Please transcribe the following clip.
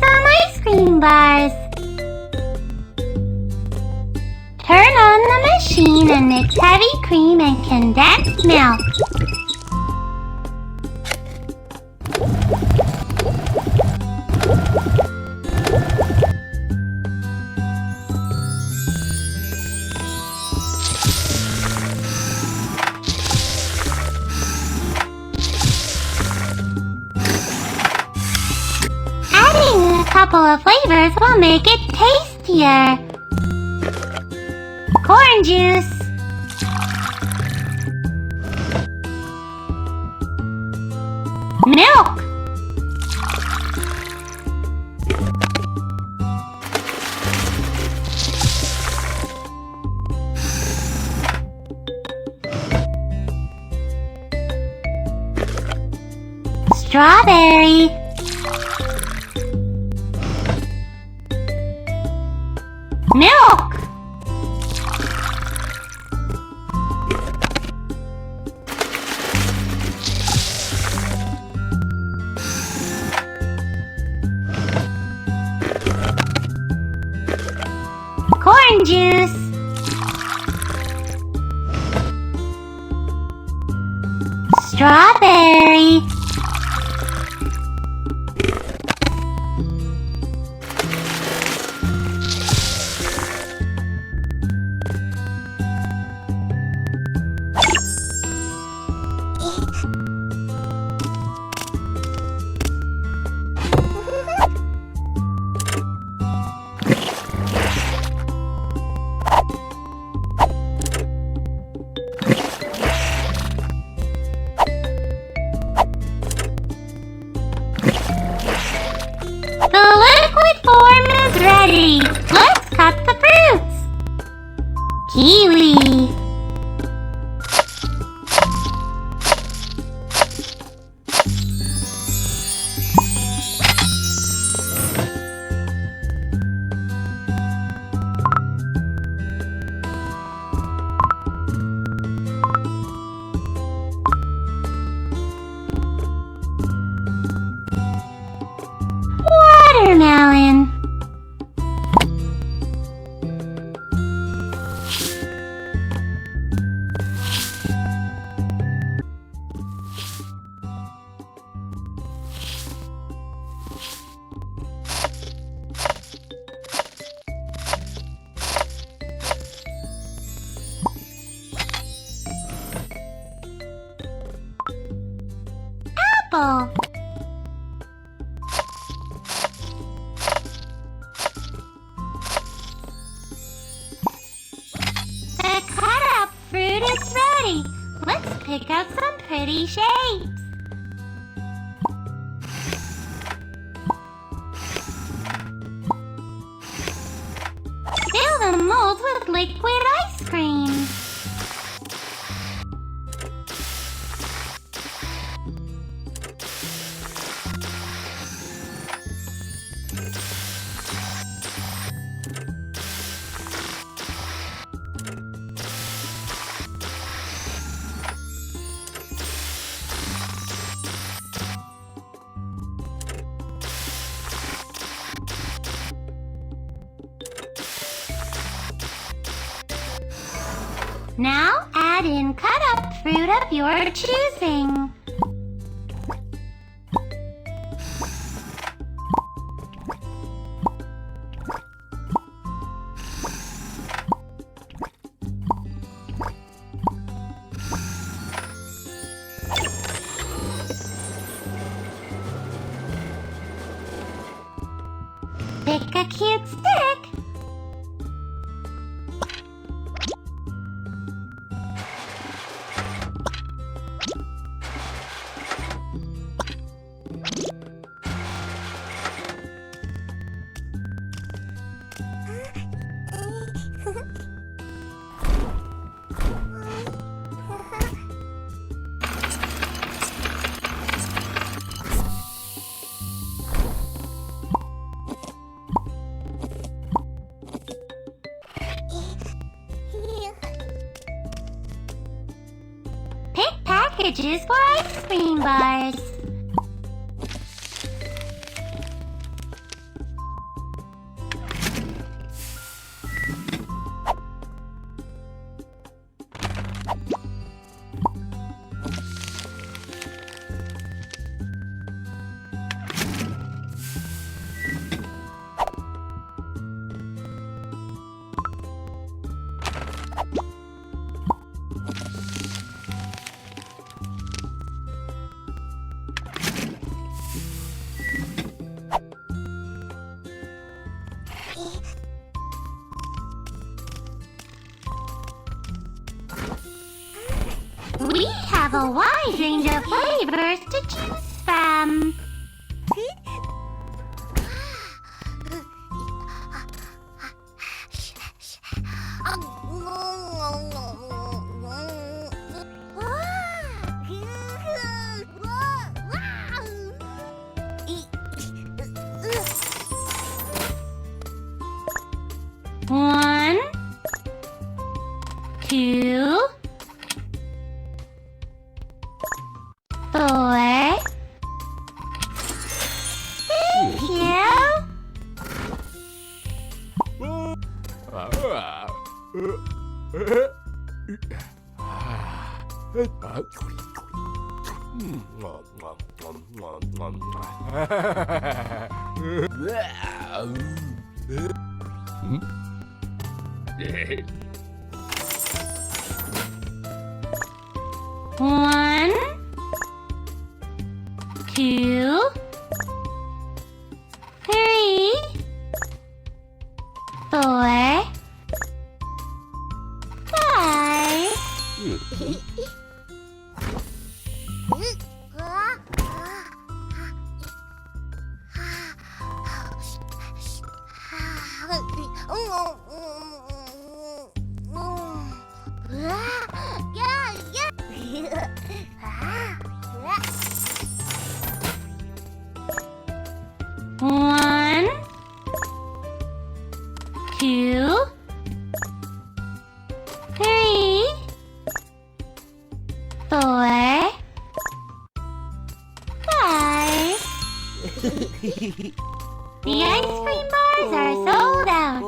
some ice cream bars. Turn on the machine and mix heavy cream and condensed milk. Adding a couple of flavors will make it tastier. Corn juice, milk, strawberry, milk, corn juice, strawberry, The liquid form is ready. Let's cut the fruits. Kiwi, watermelon, apple, the cut-up fruit is ready. Let's pick out some pretty shapes. Fill the molds with liquid ice cream. Now add in cut-up fruit of your choosing. Pick a cute stick. Packages for ice cream bars. have a wide range of flavors to choose from. One, two, 4. Thank you. One, two, 3, 4, 5. One, two, 3, 4, 5. The ice cream bars are sold out.